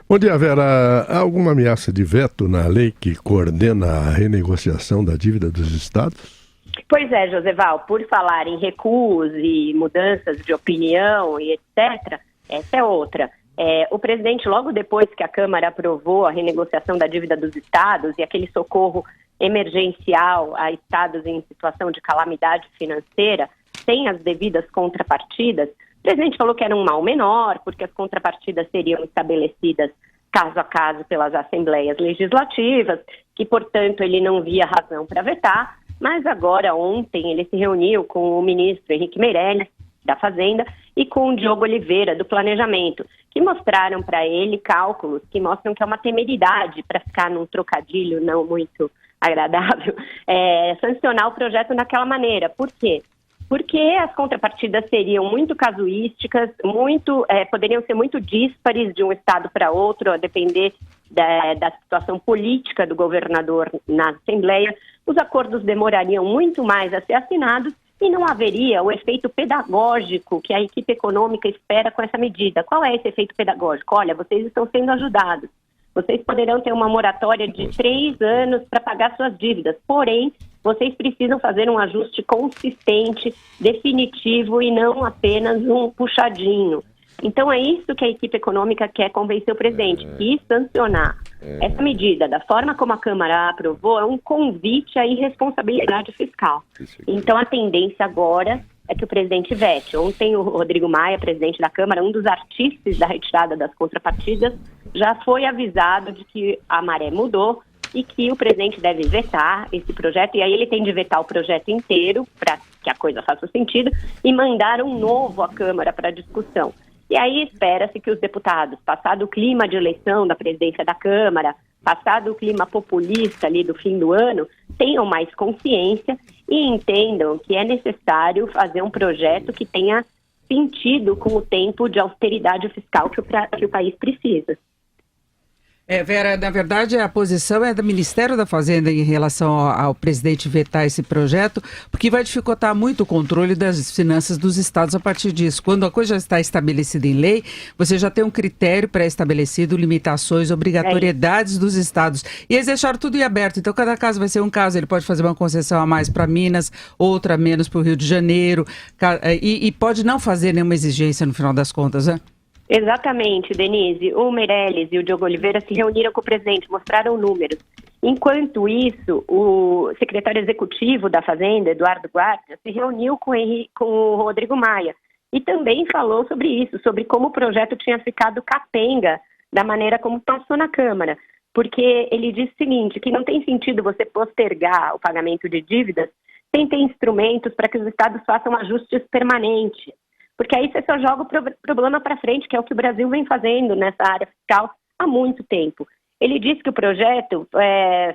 Bom dia, Vera. Há alguma ameaça de veto na lei que coordena a renegociação da dívida dos estados? Pois é, Joseval, por falar em recuos e mudanças de opinião e etc., essa é outra. O presidente, logo depois que a Câmara aprovou a renegociação da dívida dos estados e aquele socorro emergencial a estados em situação de calamidade financeira, sem as devidas contrapartidas, o presidente falou que era um mal menor, porque as contrapartidas seriam estabelecidas caso a caso pelas assembleias legislativas, que, portanto, ele não via razão para vetar, mas agora, ontem, ele se reuniu com o ministro Henrique Meirelles, da Fazenda, e com o Diogo Oliveira, do Planejamento, que mostraram para ele cálculos que mostram que é uma temeridade, para ficar num trocadilho não muito agradável, sancionar o projeto daquela maneira. Por quê? Porque as contrapartidas seriam muito casuísticas, poderiam ser muito díspares de um estado para outro, a depender da situação política do governador na Assembleia. Os acordos demorariam muito mais a ser assinados e não haveria o efeito pedagógico que a equipe econômica espera com essa medida. Qual é esse efeito pedagógico? Olha, vocês estão sendo ajudados. Vocês poderão ter uma moratória de 3 anos para pagar suas dívidas, porém, vocês precisam fazer um ajuste consistente, definitivo e não apenas um puxadinho. Então é isso que a equipe econômica quer convencer o presidente, que sancionar essa medida da forma como a Câmara aprovou é um convite à irresponsabilidade fiscal. Então a tendência agora é que o presidente vete. Ontem o Rodrigo Maia, presidente da Câmara, um dos artífices da retirada das contrapartidas, já foi avisado de que a maré mudou e que o presidente deve vetar esse projeto, e aí ele tem de vetar o projeto inteiro para que a coisa faça sentido e mandar um novo à Câmara para discussão. E aí espera-se que os deputados, passado o clima de eleição da presidência da Câmara, passado o clima populista ali do fim do ano, tenham mais consciência e entendam que é necessário fazer um projeto que tenha sentido com o tempo de austeridade fiscal que o país precisa. Vera, na verdade a posição é do Ministério da Fazenda em relação ao presidente vetar esse projeto, porque vai dificultar muito o controle das finanças dos estados a partir disso. Quando a coisa já está estabelecida em lei, você já tem um critério pré-estabelecido, limitações, obrigatoriedades dos estados. E eles deixaram tudo em aberto, então cada caso vai ser um caso, ele pode fazer uma concessão a mais para Minas, outra a menos para o Rio de Janeiro, e pode não fazer nenhuma exigência no final das contas, né? Exatamente, Denise. O Meirelles e o Diogo Oliveira se reuniram com o presidente, mostraram números. Enquanto isso, o secretário executivo da Fazenda, Eduardo Guardia, se reuniu com o Rodrigo Maia e também falou sobre isso, sobre como o projeto tinha ficado capenga da maneira como passou na Câmara. Porque ele disse o seguinte, que não tem sentido você postergar o pagamento de dívidas sem ter instrumentos para que os estados façam ajustes permanentes. Porque aí você só joga o problema para frente, que é o que o Brasil vem fazendo nessa área fiscal há muito tempo. Ele disse que o projeto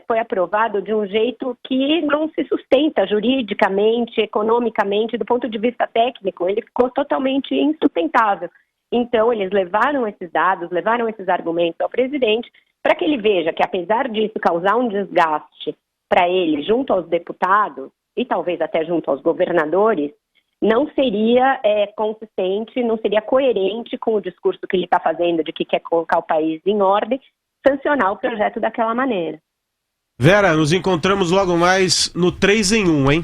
foi aprovado de um jeito que não se sustenta juridicamente, economicamente, do ponto de vista técnico. Ele ficou totalmente insustentável. Então, eles levaram esses dados, levaram esses argumentos ao presidente, para que ele veja que, apesar disso causar um desgaste para ele junto aos deputados, e talvez até junto aos governadores, não seria consistente, não seria coerente com o discurso que ele está fazendo de que quer colocar o país em ordem, sancionar o projeto daquela maneira. Vera, nos encontramos logo mais no 3 em 1, hein?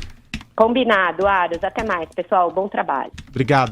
Combinado, Aros. Até mais, pessoal. Bom trabalho. Obrigado.